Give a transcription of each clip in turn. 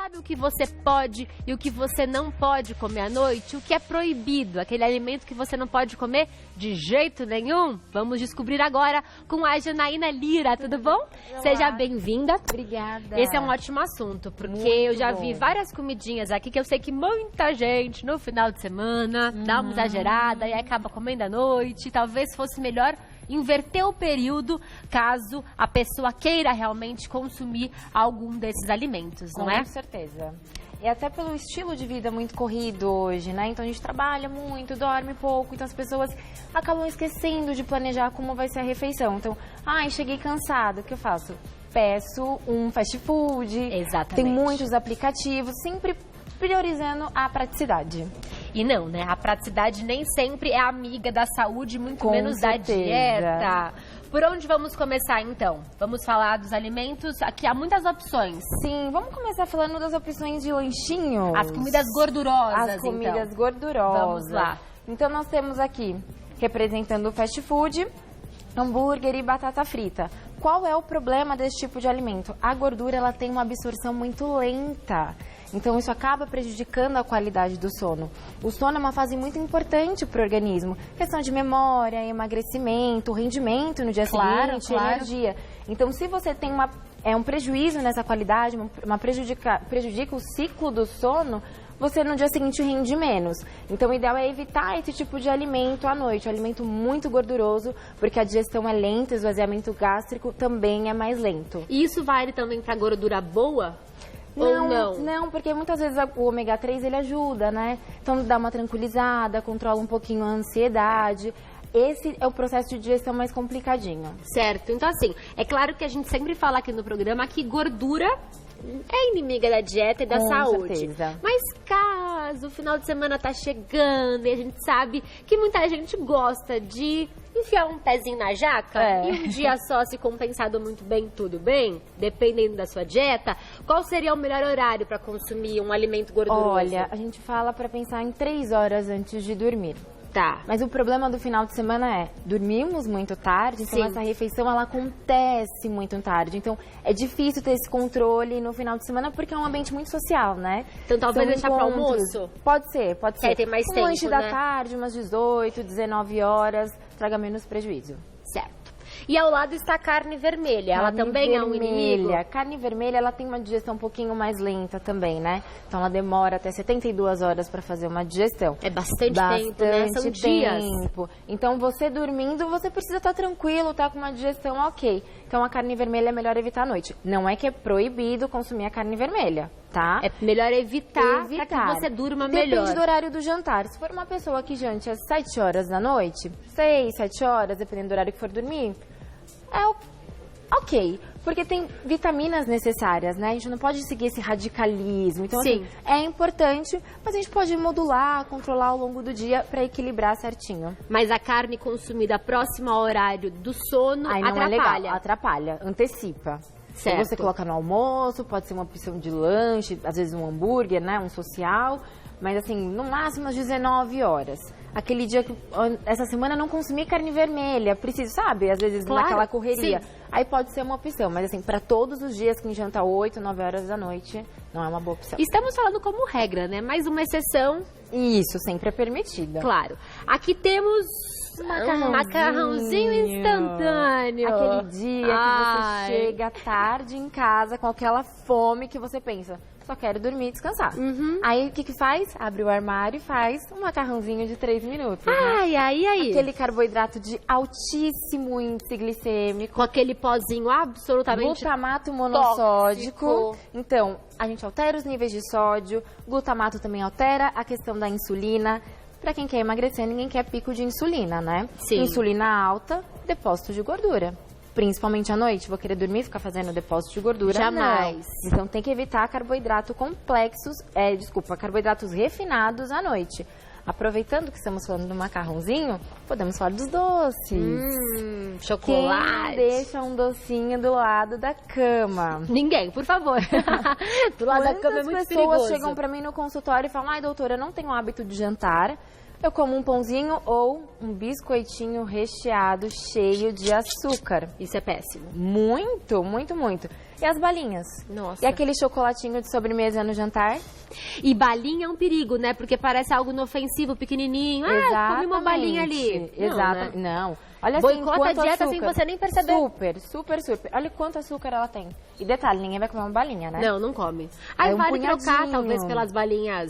sabe o que você pode e o que você não pode comer à noite? O que é proibido? Aquele alimento que você não pode comer de jeito nenhum? Vamos descobrir agora com a Janaína Lira, tudo bom? Olá. Seja bem-vinda. Obrigada. Esse é um ótimo assunto, porque Muito eu já bom. vi várias comidinhas aqui que eu sei que muita gente no final de semana dá uma exagerada e acaba comendo à noite. Talvez fosse melhor inverter o período caso a pessoa queira realmente consumir algum desses alimentos, não é? Com certeza. E até pelo estilo de vida muito corrido hoje, né? Então a gente trabalha muito, dorme pouco, então as pessoas acabam esquecendo de planejar como vai ser a refeição. Então, cheguei cansada, o que eu faço? Peço um fast food. Exatamente. Tem muitos aplicativos, sempre priorizando a praticidade. E não, né? A praticidade nem sempre é amiga da saúde, muito Com menos da certeza. dieta. Por onde vamos começar, então? Vamos falar dos alimentos. Aqui há muitas opções. Sim, vamos começar falando das opções de lanchinhos. As comidas gordurosas, As comidas então. gordurosas. Vamos lá. Então nós temos aqui, representando o fast food, hambúrguer e batata frita. Qual é o problema desse tipo de alimento? A gordura ela tem uma absorção muito lenta. Então isso acaba prejudicando a qualidade do sono. O sono é uma fase muito importante para o organismo. Questão de memória, emagrecimento, rendimento no dia seguinte, energia. Então se você tem um prejuízo nessa qualidade, prejudica o ciclo do sono, você no dia seguinte rende menos. Então o ideal é evitar esse tipo de alimento à noite. Um alimento muito gorduroso, porque a digestão é lenta, o esvaziamento gástrico também é mais lento. E isso vale também para gordura boa? Ou não? Não, porque muitas vezes o ômega 3 ele ajuda, né? Então dá uma tranquilizada, controla um pouquinho a ansiedade. Esse é o processo de digestão mais complicadinho. Certo. Então, assim, é claro que a gente sempre fala aqui no programa que gordura é inimiga da dieta e da saúde. Certeza. Mas caso o final de semana tá chegando e a gente sabe que muita gente gosta de enfiar um pezinho na jaca e um dia só se compensado muito bem, tudo bem, dependendo da sua dieta, qual seria o melhor horário para consumir um alimento gorduroso? Olha, a gente fala para pensar em 3 horas antes de dormir. Tá. Mas o problema do final de semana é, dormimos muito tarde, então essa refeição ela acontece muito tarde. Então é difícil ter esse controle no final de semana porque é um ambiente muito social, né? Então talvez São deixar para encontros. almoço? Pode ser, pode ser. Aí tem mais um tempo, lanche né? da tarde, umas 18, 19 horas, traga menos prejuízo. Certo. E ao lado está a carne vermelha. Ela também é um inimigo? A carne vermelha, ela tem uma digestão um pouquinho mais lenta também, né? Então ela demora até 72 horas para fazer uma digestão. É bastante tempo, né? São dias. Então você dormindo, você precisa estar tranquilo, tá com uma digestão ok. Então a carne vermelha é melhor evitar à noite. Não é que é proibido consumir a carne vermelha, tá? É melhor evitar. Para que você durma melhor. Depende do horário do jantar. Se for uma pessoa que jante às 7 horas da noite, 6, 7 horas, dependendo do horário que for dormir, ok, porque tem vitaminas necessárias, né? A gente não pode seguir esse radicalismo. Então, Sim. assim, é importante, mas a gente pode modular, controlar ao longo do dia para equilibrar certinho. Mas a carne consumida próxima ao horário do sono Aí não atrapalha. é legal, atrapalha, antecipa. Certo. Então, você coloca no almoço, pode ser uma opção de lanche, às vezes um hambúrguer, né? Um social, mas assim, no máximo às 19 horas. Aquele dia que, essa semana, não consumi carne vermelha, preciso, sabe? Às vezes naquela correria. Sim. Aí pode ser uma opção, mas assim, para todos os dias, quem janta 8, 9 horas da noite, não é uma boa opção. Estamos falando como regra, né? Mais uma exceção. Isso, sempre é permitida. Claro. Aqui temos um macarrãozinho instantâneo. Aquele dia que você chega tarde em casa com aquela fome que você pensa, só quero dormir e descansar. Aí o que faz? Abre o armário e faz um macarrãozinho de 3 minutos. Ai, aí. Aquele carboidrato de altíssimo índice glicêmico. Com aquele pozinho absolutamente Glutamato monossódico. tóxico. Então, a gente altera os níveis de sódio. Glutamato também altera a questão da insulina. Pra quem quer emagrecer, ninguém quer pico de insulina, né? Sim. Insulina alta, depósito de gordura. Principalmente à noite, vou querer dormir e ficar fazendo depósito de gordura? Jamais. Não. Então tem que evitar carboidratos refinados à noite. Aproveitando que estamos falando do macarrãozinho, podemos falar dos doces. Chocolate. Quem deixa um docinho do lado da cama? Ninguém, por favor. Do lado da cama é muito Quantas perigoso. pessoas chegam pra mim no consultório e falam, ai doutora, eu não tenho hábito de jantar, eu como um pãozinho ou um biscoitinho recheado cheio de açúcar. Isso é péssimo. Muito, muito, muito. E as balinhas? Nossa. E aquele chocolatinho de sobremesa no jantar? E balinha é um perigo, né? Porque parece algo inofensivo, pequenininho. Ah, comi uma balinha ali. Exato. Não. Olha assim, boicota a dieta açúcar. sem você nem perceber. Super, super, super. Olha quanto açúcar ela tem. E detalhe, ninguém vai comer uma balinha, né? Não come. Aí vale trocar, talvez, pelas balinhas...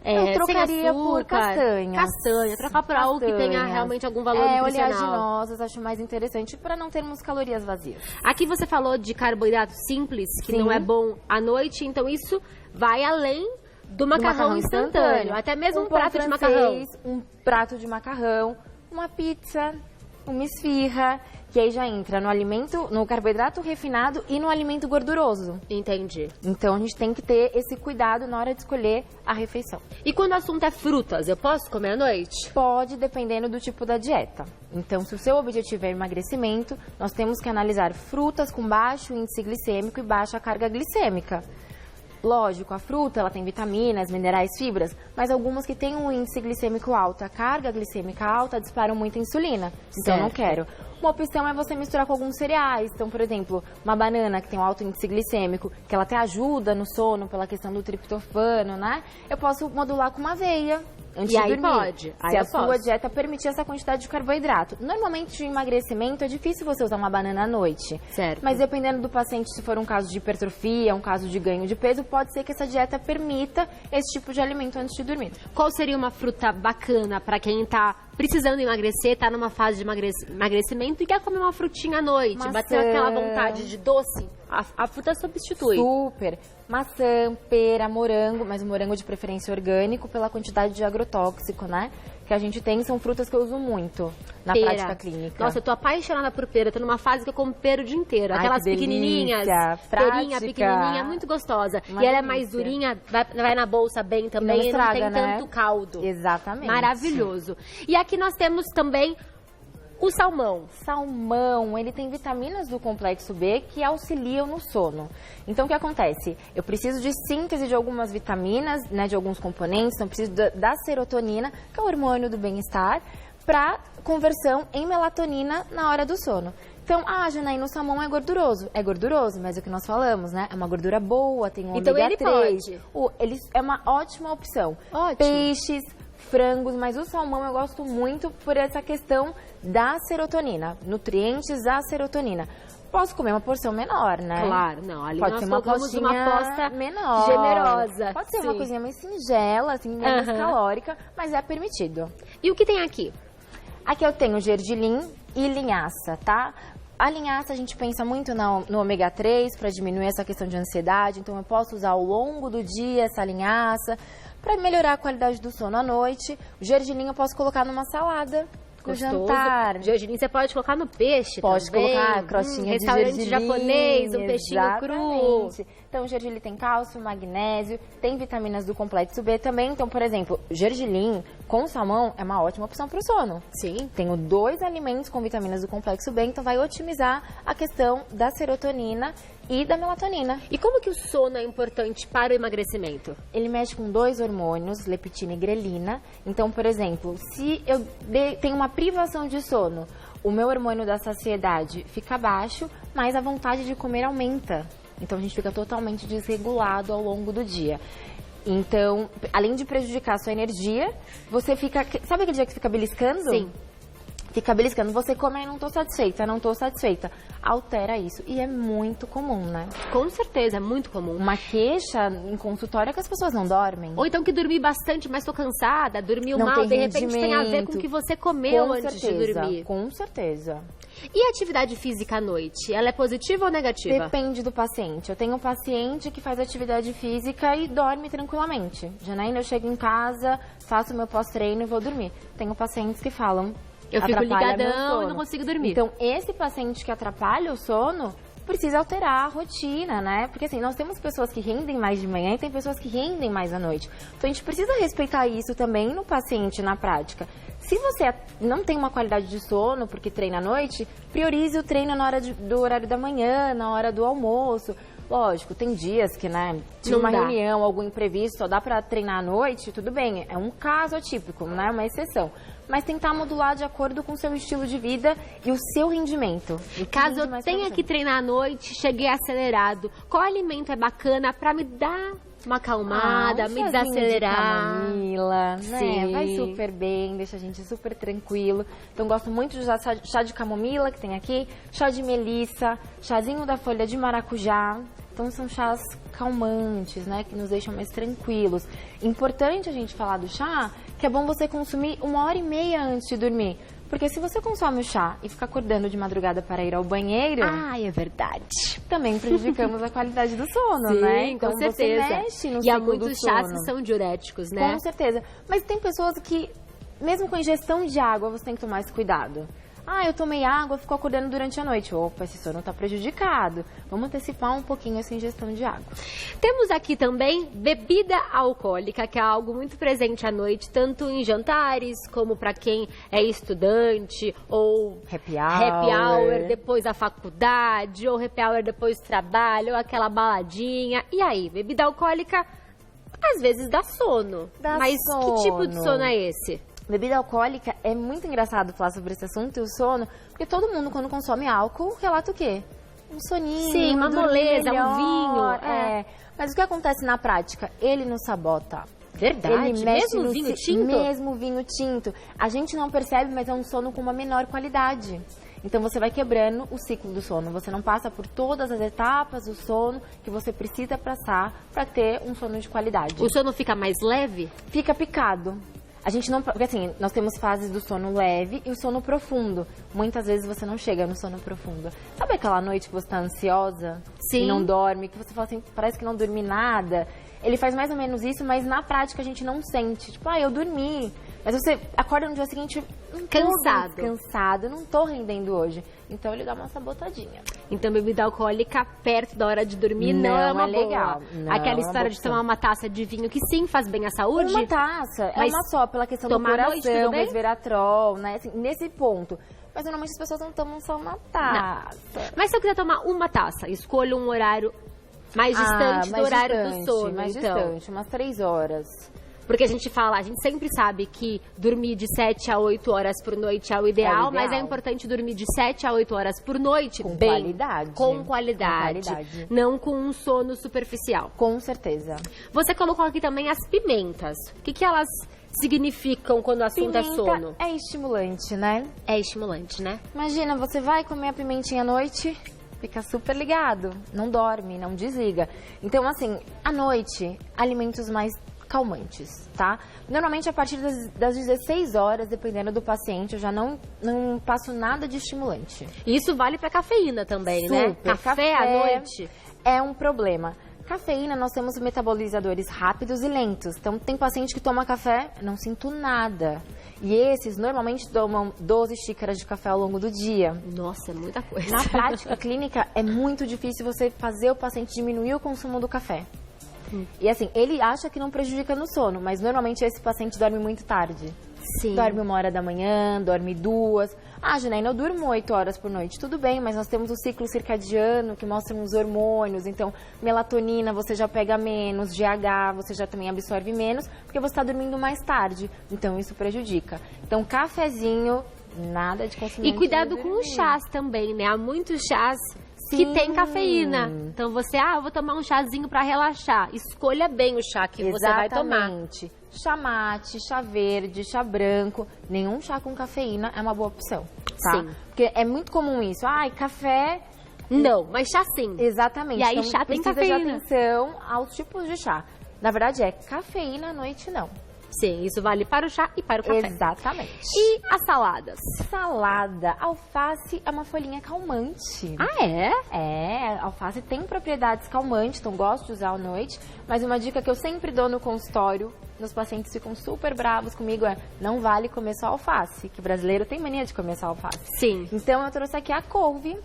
eu trocaria sem açúcar, por castanhas. Castanha, trocar por algo que tenha realmente algum valor nutricional. Oleaginosas, acho mais interessante para não termos calorias vazias. Aqui você falou de carboidrato simples, que não é bom à noite, então isso vai além do macarrão instantâneo. Até mesmo um prato de macarrão. Um prato de macarrão, uma pizza, uma esfirra, que aí já entra no alimento, no carboidrato refinado e no alimento gorduroso. Entendi. Então a gente tem que ter esse cuidado na hora de escolher a refeição. E quando o assunto é frutas, eu posso comer à noite? Pode, dependendo do tipo da dieta. Então, se o seu objetivo é emagrecimento, nós temos que analisar frutas com baixo índice glicêmico e baixa carga glicêmica. Lógico, a fruta ela tem vitaminas, minerais, fibras, mas algumas que têm um índice glicêmico alto, a carga glicêmica alta, disparam muita insulina. Então, eu não quero. Uma opção é você misturar com alguns cereais. Então, por exemplo, uma banana que tem um alto índice glicêmico, que ela até ajuda no sono pela questão do triptofano, né? Eu posso modular com uma aveia. Antes de dormir. Pode. Se a sua dieta permitir essa quantidade de carboidrato. Normalmente, de emagrecimento, é difícil você usar uma banana à noite. Certo. Mas dependendo do paciente, se for um caso de hipertrofia, um caso de ganho de peso, pode ser que essa dieta permita esse tipo de alimento antes de dormir. Qual seria uma fruta bacana para quem está precisando emagrecer, está numa fase de emagrecimento e quer comer uma frutinha à noite, Maçã. bateu aquela vontade de doce? A fruta substitui. Super. Maçã, pera, morango, mas o morango de preferência orgânico pela quantidade de agrotóxico, né? Que a gente tem, são frutas que eu uso muito na prática clínica. Nossa, eu tô apaixonada por pera. Tô numa fase que eu como pera o dia inteiro. Ai, aquelas que delícia, pequenininhas, perinha pequenininha, muito gostosa. Uma e ela é delícia. mais durinha, vai na bolsa bem também não estraga, e não tem né? tanto caldo. Exatamente. Maravilhoso. E aqui nós temos também o salmão. Salmão, ele tem vitaminas do complexo B que auxiliam no sono. Então, o que acontece? Eu preciso de síntese de algumas vitaminas, né, de alguns componentes, então eu preciso da serotonina, que é o hormônio do bem-estar, para conversão em melatonina na hora do sono. Então, Janaína, o salmão é gorduroso. É gorduroso, mas é o que nós falamos, né? É uma gordura boa, tem um então ômega 3. Ele pode. Ele é uma ótima opção. Ótimo. Peixes, frangos, mas o salmão eu gosto muito por essa questão da serotonina, nutrientes da serotonina. Posso comer uma porção menor, né? Claro, não. Ali pode nós ser uma colocamos uma aposta menor, generosa. Pode ser uma coisinha mais singela, assim, menos calórica, mas é permitido. E o que tem aqui? Aqui eu tenho gergelim e linhaça, tá? A linhaça a gente pensa muito no ômega 3 para diminuir essa questão de ansiedade, então eu posso usar ao longo do dia essa linhaça para melhorar a qualidade do sono à noite. O gergelim eu posso colocar numa salada. Gostoso. No jantar. Gergelim você pode colocar no peixe pode também. Colocar crostinha de restaurante gergelim. japonês, um peixinho cru. Então, o gergelim tem cálcio, magnésio, tem vitaminas do complexo B também. Então, por exemplo, gergelim com salmão é uma ótima opção para o sono. Sim. Tenho 2 alimentos com vitaminas do complexo B, então vai otimizar a questão da serotonina e da melatonina. E como que o sono é importante para o emagrecimento? Ele mexe com 2 hormônios, leptina e grelina. Então, por exemplo, se eu tenho uma privação de sono, o meu hormônio da saciedade fica baixo, mas a vontade de comer aumenta. Então, a gente fica totalmente desregulado ao longo do dia. Então, além de prejudicar a sua energia, você fica... Sabe aquele dia que fica beliscando? Sim. Fica beliscando. Você come e não tô satisfeita. Altera isso. E é muito comum, né? Com certeza, é muito comum. Uma queixa em consultório é que as pessoas não dormem. Ou então que dormi bastante, mas tô cansada, dormiu Não mal, tem de repente tem a ver com o que você comeu antes de dormir. Com certeza. E a atividade física à noite, ela é positiva ou negativa? Depende do paciente. Eu tenho um paciente que faz atividade física e dorme tranquilamente. Janaína, eu chego em casa, faço meu pós-treino e vou dormir. Tenho pacientes que falam... Eu fico ligadão e não consigo dormir. Então, esse paciente que atrapalha o sono precisa alterar a rotina, né? Porque assim, nós temos pessoas que rendem mais de manhã e tem pessoas que rendem mais à noite. Então, a gente precisa respeitar isso também no paciente, na prática. Se você não tem uma qualidade de sono porque treina à noite, priorize o treino na hora do horário da manhã, na hora do almoço. Lógico, tem dias que, né, tinha uma reunião, algum imprevisto, só dá pra treinar à noite, tudo bem. É um caso atípico, né, uma exceção. Mas tentar modular de acordo com o seu estilo de vida e o seu rendimento. Caso eu tenha que treinar à noite, cheguei acelerado, qual alimento é bacana pra me dar uma acalmada, me desacelerar? De camomila, né? Sim. Vai super bem, deixa a gente super tranquilo. Então, gosto muito de usar chá de camomila, que tem aqui, chá de melissa, chazinho da folha de maracujá. Então, são chás calmantes, né? Que nos deixam mais tranquilos. Importante a gente falar do chá, que é bom você consumir 1h30 antes de dormir. Porque se você consome o chá e fica acordando de madrugada para ir ao banheiro... É verdade. Também prejudicamos a qualidade do sono, Sim, né? Então, com certeza. Você mexe no e há ciclo muitos do sono. chás que são diuréticos, né? Com certeza. Mas tem pessoas que, mesmo com ingestão de água, você tem que tomar esse cuidado. Eu tomei água, fico acordando durante a noite. Opa, esse sono está prejudicado. Vamos antecipar um pouquinho essa ingestão de água. Temos aqui também bebida alcoólica, que é algo muito presente à noite, tanto em jantares, como para quem é estudante, ou Happy hour depois da faculdade, ou happy hour depois do trabalho, ou aquela baladinha. E aí, bebida alcoólica, às vezes dá sono. Mas que tipo de sono é esse? Bebida alcoólica, é muito engraçado falar sobre esse assunto e o sono, porque todo mundo, quando consome álcool, relata o quê? Um soninho, sim, uma moleza, um vinho. Mas o que acontece na prática? Ele nos sabota. Verdade, Ele mexe mesmo vinho tinto? Mesmo vinho tinto. A gente não percebe, mas é um sono com uma menor qualidade. Então você vai quebrando o ciclo do sono. Você não passa por todas as etapas do sono que você precisa passar para ter um sono de qualidade. O sono fica mais leve? Fica picado. A gente não... Porque assim, nós temos fases do sono leve e o sono profundo. Muitas vezes você não chega no sono profundo. Sabe aquela noite que você tá ansiosa? Sim. E não dorme, que você fala assim, parece que não dormi nada. Ele faz mais ou menos isso, mas na prática a gente não sente. Tipo, eu dormi. Mas você acorda no dia seguinte cansado, não tô rendendo hoje. Então ele dá uma sabotadinha. Então bebida alcoólica perto da hora de dormir não é uma legal. Não, aquela história de tomar uma taça de vinho que sim faz bem à saúde. Uma taça, é uma só, pela questão do coração, resveratrol, né? Assim, nesse ponto. Mas normalmente as pessoas não tomam só uma taça. Não. Mas se eu quiser tomar uma taça, escolho um horário mais distante do horário do sono. Mais distante, umas 3 horas. Porque a gente sempre sabe que dormir de 7 a 8 horas por noite é o ideal, mas é importante dormir de 7 a 8 horas por noite com bem, qualidade. Com qualidade. Não com um sono superficial. Com certeza. Você colocou aqui também as pimentas. O que elas significam quando o assunto é sono? É estimulante, né? É estimulante, né? Imagina, você vai comer a pimentinha à noite, fica super ligado, não dorme, não desliga. Então, assim, à noite, alimentos mais calmantes, tá? Normalmente a partir das 16 horas, dependendo do paciente, eu já não passo nada de estimulante. Isso vale para cafeína também, né? Café à noite é um problema. Cafeína, nós temos metabolizadores rápidos e lentos. Então, tem paciente que toma café, não sinto nada. E esses, normalmente, tomam 12 xícaras de café ao longo do dia. Nossa, é muita coisa. Na prática clínica, é muito difícil você fazer o paciente diminuir o consumo do café. E assim, ele acha que não prejudica no sono, mas normalmente esse paciente dorme muito tarde. Sim. Dorme 1h da manhã, dorme 2. Janaína, eu durmo 8 horas por noite. Tudo bem, mas nós temos o ciclo circadiano que mostra os hormônios. Então, melatonina você já pega menos, GH você já também absorve menos, porque você está dormindo mais tarde. Então, isso prejudica. Então, cafezinho, nada de consumir. E cuidado com os chás também, né? Há muitos chás que tem cafeína. Então você, eu vou tomar um chazinho para relaxar. Escolha bem o chá que você vai tomar. Chá mate, chá verde, chá branco. Nenhum chá com cafeína é uma boa opção, tá? Sim. Porque é muito comum isso. Café... Não, mas chá sim. Exatamente. E aí chá tem cafeína. Precisa de atenção aos tipos de chá. Na verdade, cafeína à noite não. Sim, isso vale para o chá e para o café. Exatamente. E as saladas? Salada. Alface é uma folhinha calmante. Alface tem propriedades calmantes, então gosto de usar à noite. Mas uma dica que eu sempre dou no consultório, meus pacientes ficam super bravos comigo, não vale comer só alface, que o brasileiro tem mania de comer só alface. Sim. Então eu trouxe aqui a couve.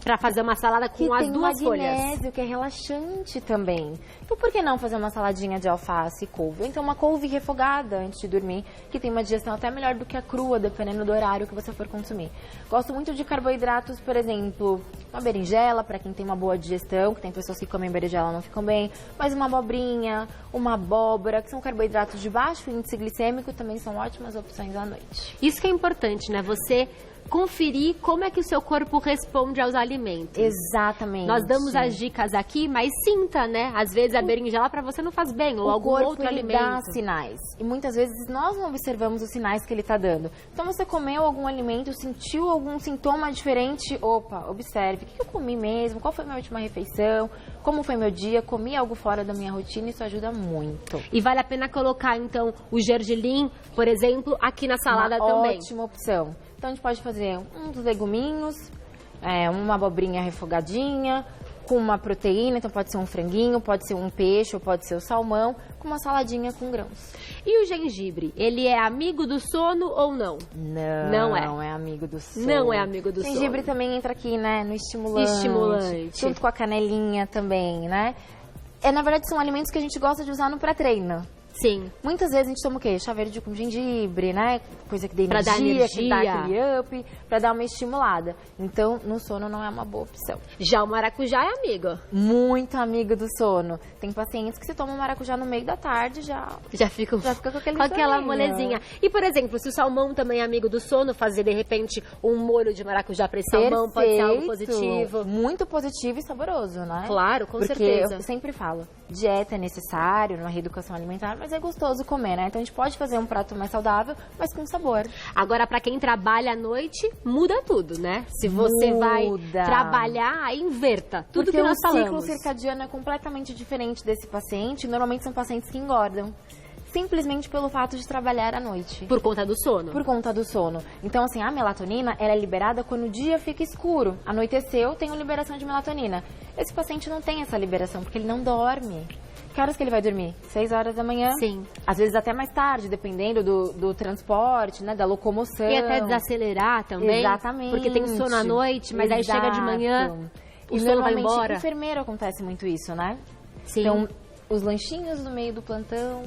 Pra fazer uma salada com as duas folhas. Que tem magnésio, que é relaxante também. Então, por que não fazer uma saladinha de alface e couve? Ou então, uma couve refogada antes de dormir, que tem uma digestão até melhor do que a crua, dependendo do horário que você for consumir. Gosto muito de carboidratos, por exemplo, uma berinjela, para quem tem uma boa digestão, que tem pessoas que comem berinjela e não ficam bem, mas uma abobrinha, uma abóbora, que são carboidratos de baixo índice glicêmico, também são ótimas opções à noite. Isso que é importante, né? Você conferir como é que o seu corpo responde aos alimentos. Exatamente. Nós damos as dicas aqui, mas sinta, né? Às vezes a berinjela para você não faz bem, ou algum outro alimento. Dá sinais. E muitas vezes nós não observamos os sinais que ele está dando. Então você comeu algum alimento, sentiu algum sintoma diferente, opa, observe. O que eu comi mesmo? Qual foi a minha última refeição? Como foi meu dia? Comi algo fora da minha rotina? Isso ajuda muito. E vale a pena colocar, então, o gergelim, por exemplo, aqui na salada também. Ótima opção. Então, a gente pode fazer uns leguminhos, uma abobrinha refogadinha, com uma proteína, então pode ser um franguinho, pode ser um peixe, ou pode ser o salmão, com uma saladinha com grãos. E o gengibre, ele é amigo do sono ou não? Não é amigo do sono. Não é amigo do sono. O gengibre também entra aqui, né, no estimulante. Junto com a canelinha também, né? Na verdade, são alimentos que a gente gosta de usar no pré-treino. Sim. Muitas vezes a gente toma o quê? Chá verde com gengibre, né? Coisa que dê energia, que dá aquele up, pra dar uma estimulada. Então, no sono não é uma boa opção. Já o maracujá é amigo. Muito amigo do sono. Tem pacientes que se tomam maracujá no meio da tarde, já fica com aquela molezinha. E, por exemplo, se o salmão também é amigo do sono, fazer, de repente, um molho de maracujá pra esse salmão pode ser algo positivo. Muito positivo e saboroso, né? Claro, com certeza. Porque eu sempre falo, dieta é necessário, numa reeducação alimentar, mas é gostoso comer, né? Então a gente pode fazer um prato mais saudável, mas com sabor. Agora, pra quem trabalha à noite, muda tudo, né? Se você vai trabalhar, inverta tudo que nós falamos. Porque o ciclo circadiano é completamente diferente desse paciente. Normalmente são pacientes que engordam. Simplesmente pelo fato de trabalhar à noite. Por conta do sono? Por conta do sono. Então, assim, a melatonina, ela é liberada quando o dia fica escuro. Anoiteceu, tem uma liberação de melatonina. Esse paciente não tem essa liberação, porque ele não dorme. Que horas que ele vai dormir? 6 horas da manhã? Sim. Às vezes até mais tarde, dependendo do transporte, né, da locomoção. E até desacelerar também. Exatamente. Porque tem sono à noite, mas aí chega de manhã, o sono vai embora. E enfermeiro acontece muito isso, né? Sim. Então, os lanchinhos no meio do plantão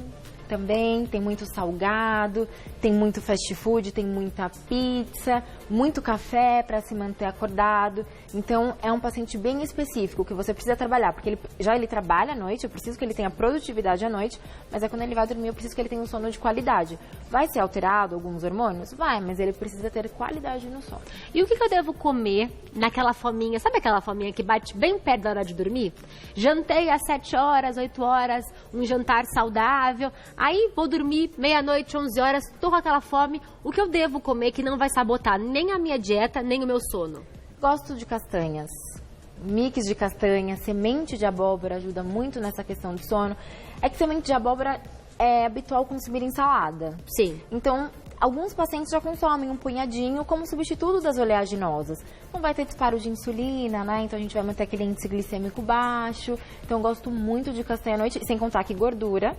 também, tem muito salgado, tem muito fast food, tem muita pizza, muito café para se manter acordado. Então, é um paciente bem específico que você precisa trabalhar, porque ele trabalha à noite, eu preciso que ele tenha produtividade à noite, mas é quando ele vai dormir, eu preciso que ele tenha um sono de qualidade. Vai ser alterado alguns hormônios? Vai, mas ele precisa ter qualidade no sono. E o que eu devo comer naquela fominha, sabe aquela fominha que bate bem perto da hora de dormir? Jantei às 7 horas, 8 horas, um jantar saudável, aí vou dormir meia-noite, 11 horas, tô com aquela fome. O que eu devo comer que não vai sabotar nem a minha dieta, nem o meu sono? Gosto de castanhas. Mix de castanha, semente de abóbora ajuda muito nessa questão de sono. É que semente de abóbora é habitual consumir em salada. Sim. Então, alguns pacientes já consomem um punhadinho como substituto das oleaginosas. Não vai ter disparo de insulina, né? Então a gente vai manter aquele índice glicêmico baixo. Então eu gosto muito de castanha à noite, sem contar que gordura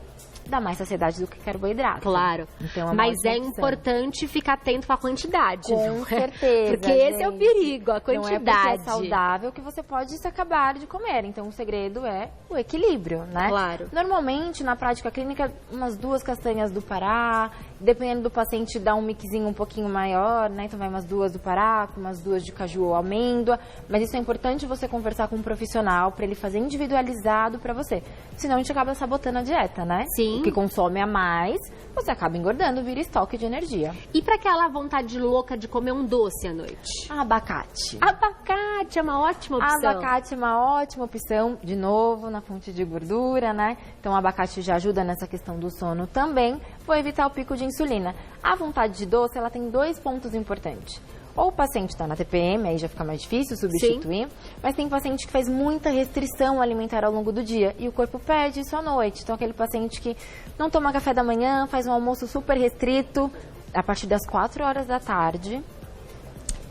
dá mais saciedade do que carboidrato. Claro. Então, mas é importante ficar atento com a quantidade. Com certeza. Porque esse é o perigo, a quantidade. Não é porque é saudável que você pode se acabar de comer. Então o segredo é o equilíbrio, né? Claro. Normalmente, na prática clínica, umas 2 castanhas do Pará, dependendo do paciente, dá um mixinho um pouquinho maior, né? Então vai umas 2 do Pará, com umas 2 de caju ou amêndoa. Mas isso é importante você conversar com um profissional para ele fazer individualizado para você. Senão a gente acaba sabotando a dieta, né? Sim. O que consome a mais, você acaba engordando, vira estoque de energia. E para aquela vontade louca de comer um doce à noite? Abacate. Abacate é uma ótima opção. Abacate é uma ótima opção, de novo, na fonte de gordura, né? Então, o abacate já ajuda nessa questão do sono também. Vou evitar o pico de insulina. A vontade de doce, ela tem 2 pontos importantes. Ou o paciente está na TPM, aí já fica mais difícil substituir. Sim. Mas tem paciente que faz muita restrição alimentar ao longo do dia e o corpo pede isso à noite. Então, aquele paciente que não toma café da manhã, faz um almoço super restrito, a partir das 4 horas da tarde,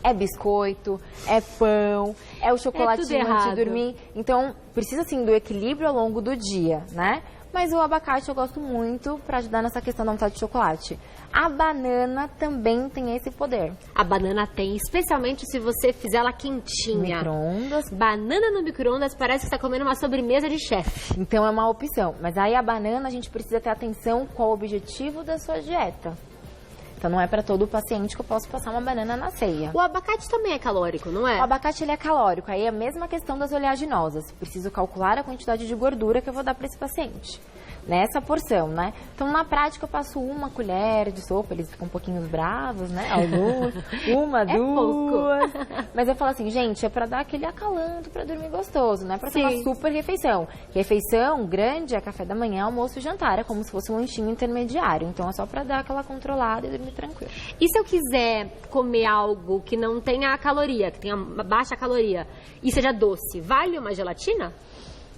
É biscoito, é pão, é o chocolatinho antes de dormir. Então, precisa, assim, do equilíbrio ao longo do dia, né? Mas o abacate eu gosto muito para ajudar nessa questão da vontade de chocolate. A banana também tem esse poder. A banana tem, especialmente se você fizer ela quentinha. Micro-ondas. Banana no micro-ondas parece que você está comendo uma sobremesa de chefe. Então é uma opção. Mas aí a banana a gente precisa ter atenção qual o objetivo da sua dieta. Então não é para todo paciente que eu posso passar uma banana na ceia. O abacate também é calórico, não é? O abacate ele é calórico, aí é a mesma questão das oleaginosas. Preciso calcular a quantidade de gordura que eu vou dar para esse paciente. Nessa porção, né? Então, na prática, eu passo 1 colher de sopa, eles ficam um pouquinho bravos, né? Alguns, 1, 2. Mas eu falo assim, gente, é pra dar aquele acalanto pra dormir gostoso, não é pra ter uma super refeição. Refeição grande é café da manhã, almoço e jantar, é como se fosse um lanchinho intermediário. Então, é só pra dar aquela controlada e dormir tranquilo. E se eu quiser comer algo que não tenha caloria, que tenha uma baixa caloria, e seja doce, vale uma gelatina?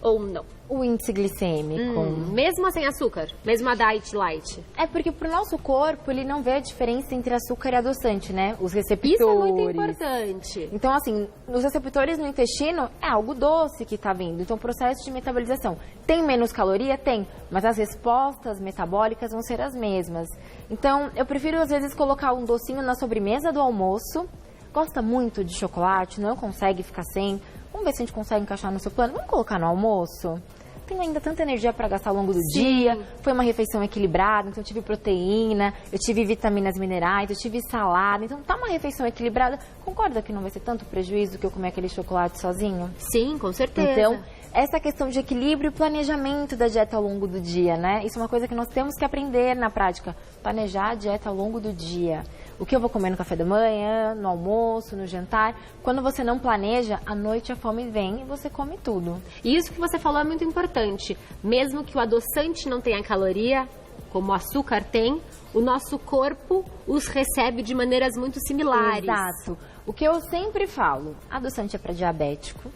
Ou não? O índice glicêmico. Mesmo sem açúcar? Mesmo a diet light? É porque pro nosso corpo, ele não vê a diferença entre açúcar e adoçante, né? Os receptores. Isso é muito importante. Então, assim, os receptores no intestino é algo doce que tá vindo. Então, o processo de metabolização tem menos caloria? Tem. Mas as respostas metabólicas vão ser as mesmas. Então, eu prefiro, às vezes, colocar um docinho na sobremesa do almoço. Gosta muito de chocolate, não consegue ficar sem. Vamos ver se a gente consegue encaixar no seu plano. Vamos colocar no almoço? Tenho ainda tanta energia para gastar ao longo do dia. Foi uma refeição equilibrada, então eu tive proteína, eu tive vitaminas minerais, eu tive salada. Então tá uma refeição equilibrada. Concorda que não vai ser tanto prejuízo que eu comer aquele chocolate sozinho? Sim, com certeza. Então, essa questão de equilíbrio e planejamento da dieta ao longo do dia, né? Isso é uma coisa que nós temos que aprender na prática. Planejar a dieta ao longo do dia. O que eu vou comer no café da manhã, no almoço, no jantar. Quando você não planeja, à noite a fome vem e você come tudo. E isso que você falou é muito importante. Mesmo que o adoçante não tenha caloria, como o açúcar tem, o nosso corpo os recebe de maneiras muito similares. Exato. O que eu sempre falo, adoçante é para diabético.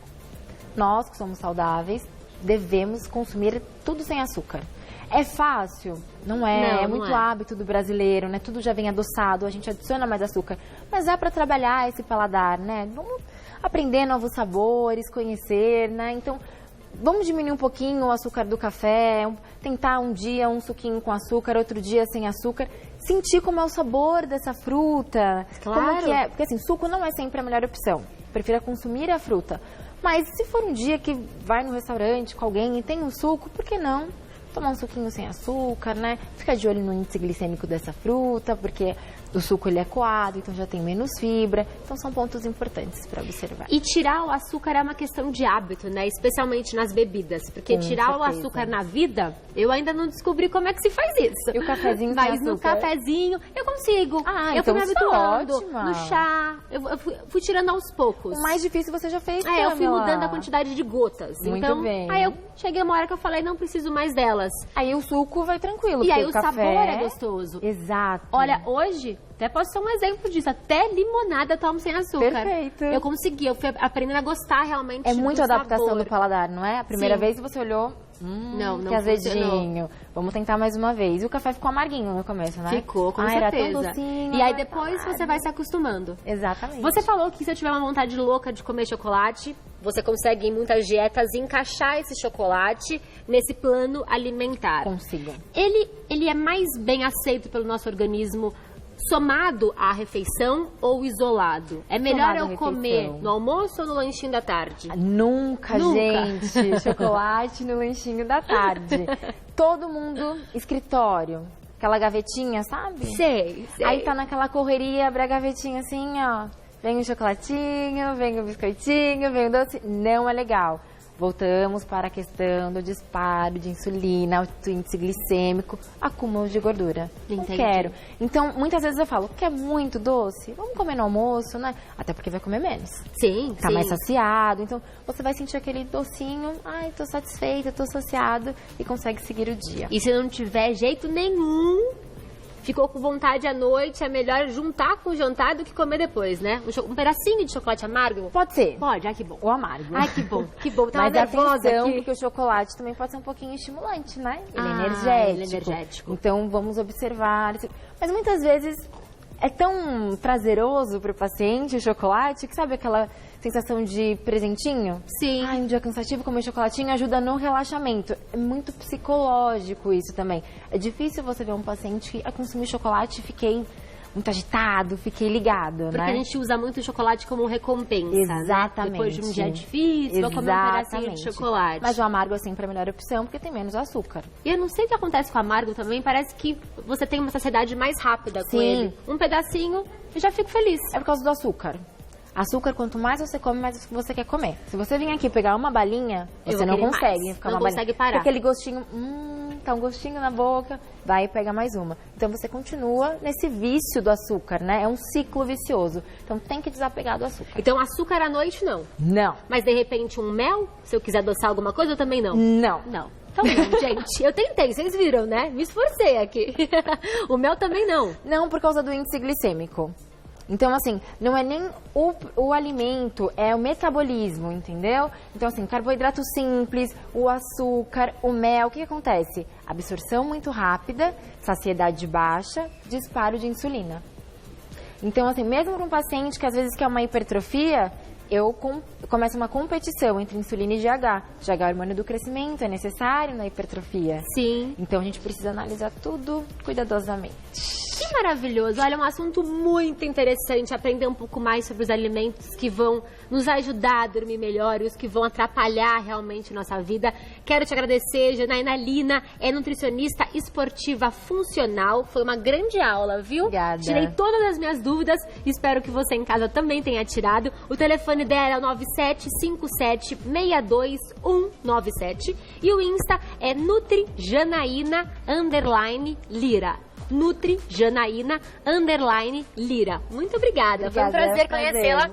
Nós, que somos saudáveis, devemos consumir tudo sem açúcar. É fácil? Não é. Não, é muito não é. hábito do brasileiro, né? Tudo já vem adoçado, a gente adiciona mais açúcar. Mas dá para trabalhar esse paladar, né? Vamos aprender novos sabores, conhecer, né? Então, vamos diminuir um pouquinho o açúcar do café, tentar um dia um suquinho com açúcar, outro dia sem açúcar. Sentir como é o sabor dessa fruta. Claro. Como que é. Porque assim, suco não é sempre a melhor opção. Prefira consumir a fruta. Mas se for um dia que vai no restaurante com alguém e tem um suco, por que não? Tomar um suquinho sem açúcar, né? Fica de olho no índice glicêmico dessa fruta, porque o suco ele é coado, então já tem menos fibra. Então são pontos importantes para observar. E tirar o açúcar é uma questão de hábito, né? Especialmente nas bebidas. Porque tirar o açúcar na vida, eu ainda não descobri como é que se faz isso. E o cafezinho sem Mas no açúcar? cafezinho eu consigo. Ah, eu então fui me isso tá habituando. ótima. No chá, eu fui tirando aos poucos. O mais difícil você já fez, eu fui Pamela. mudando a quantidade de gotas. Muito então, bem. Aí eu cheguei uma hora que eu falei, não preciso mais delas. Aí o suco vai tranquilo. E aí porque o café... sabor é gostoso. Exato. Olha, hoje, até posso ser um exemplo disso. Até limonada eu tomo sem açúcar. Perfeito. Eu consegui, eu fui aprendendo a gostar realmente É muito do adaptação sabor. do paladar, não é? A primeira Sim. vez você olhou, não que azedinho. funcionou. Vamos tentar mais uma vez. E o café ficou amarguinho no começo, né? Ficou, com Era certeza. tão docinho. E aí era depois amargo. você vai se acostumando. Exatamente. Você falou que se eu tiver uma vontade louca de comer chocolate, você consegue em muitas dietas encaixar esse chocolate nesse plano alimentar. Consigo. Ele é mais bem aceito pelo nosso organismo somado à refeição ou isolado? É melhor Somado à eu comer refeição. no almoço ou no lanchinho da tarde? Nunca, Nunca. gente. Chocolate no lanchinho da tarde. Todo mundo, escritório. Aquela gavetinha, sabe? Sei. Aí tá naquela correria, abre a gavetinha assim, ó. Vem o chocolatinho, vem o biscoitinho, vem o doce. Não é legal. Voltamos para a questão do disparo de insulina, alto índice glicêmico, acúmulo de gordura. Não Entendi. quero. Então, muitas vezes eu falo, quer muito doce? Vamos comer no almoço, né? Até porque vai comer menos. Sim, Tá sim. mais saciado. Então, você vai sentir aquele docinho. Ai, tô satisfeita, tô saciado. E consegue seguir o dia. E se não tiver jeito nenhum, ficou com vontade à noite, é melhor juntar com o jantar do que comer depois, né? Um pedacinho de chocolate amargo? Pode ser. Pode, ai que bom. O amargo. Ai, que bom, que bom. Tava Mas nervosa atenção, aqui. porque o chocolate também pode ser um pouquinho estimulante, né? Ele é Ah, energético. ele é energético. Então, vamos observar. Mas muitas vezes é tão prazeroso para o paciente o chocolate, que sabe aquela sensação de presentinho? Sim. Um dia cansativo, comer chocolatinho ajuda no relaxamento. É muito psicológico isso também. É difícil você ver um paciente que consumir chocolate e fiquei muito agitado, fiquei ligado, Porque né? a gente usa muito o chocolate como recompensa. Exatamente. Né? Depois de um dia difícil, vou comer um pedacinho de chocolate. Mas o amargo é sempre a melhor opção, porque tem menos açúcar. E eu não sei o que acontece com o amargo também, parece que você tem uma saciedade mais rápida com Sim. ele. Um pedacinho e já fico feliz. É por causa do açúcar. Açúcar, quanto mais você come, mais você quer comer. Se você vir aqui pegar uma balinha, você não consegue ficar não uma consegue balinha. parar. Porque aquele gostinho, tá um gostinho na boca, vai e pega mais uma. Então você continua nesse vício do açúcar, né? É um ciclo vicioso. Então tem que desapegar do açúcar. Então açúcar à noite não. Não. Mas de repente um mel, se eu quiser adoçar alguma coisa, eu também não. Não. Não. Então não, gente. Eu tentei, vocês viram, né? Me esforcei aqui. O mel também não. Não por causa do índice glicêmico. Então, assim, não é nem o alimento, é o metabolismo, entendeu? Então, assim, carboidrato simples, o açúcar, o mel, o que acontece? Absorção muito rápida, saciedade baixa, disparo de insulina. Então, assim, mesmo para um paciente que às vezes quer uma hipertrofia, começa uma competição entre insulina e GH. GH é o hormônio do crescimento, é necessário na hipertrofia. Sim. Então, a gente precisa analisar tudo cuidadosamente. Que maravilhoso. Olha, é um assunto muito interessante, aprender um pouco mais sobre os alimentos que vão nos ajudar a dormir melhor e os que vão atrapalhar realmente nossa vida. Quero te agradecer, Janaína Lina, é nutricionista esportiva funcional. Foi uma grande aula, viu? Obrigada. Tirei todas as minhas dúvidas, espero que você em casa também tenha tirado. O telefone dela é o 9757-62197 e o Insta é NutriJanaína_Lira. NutriJanaína_Lira. Muito obrigada. Foi um prazer conhecê-la.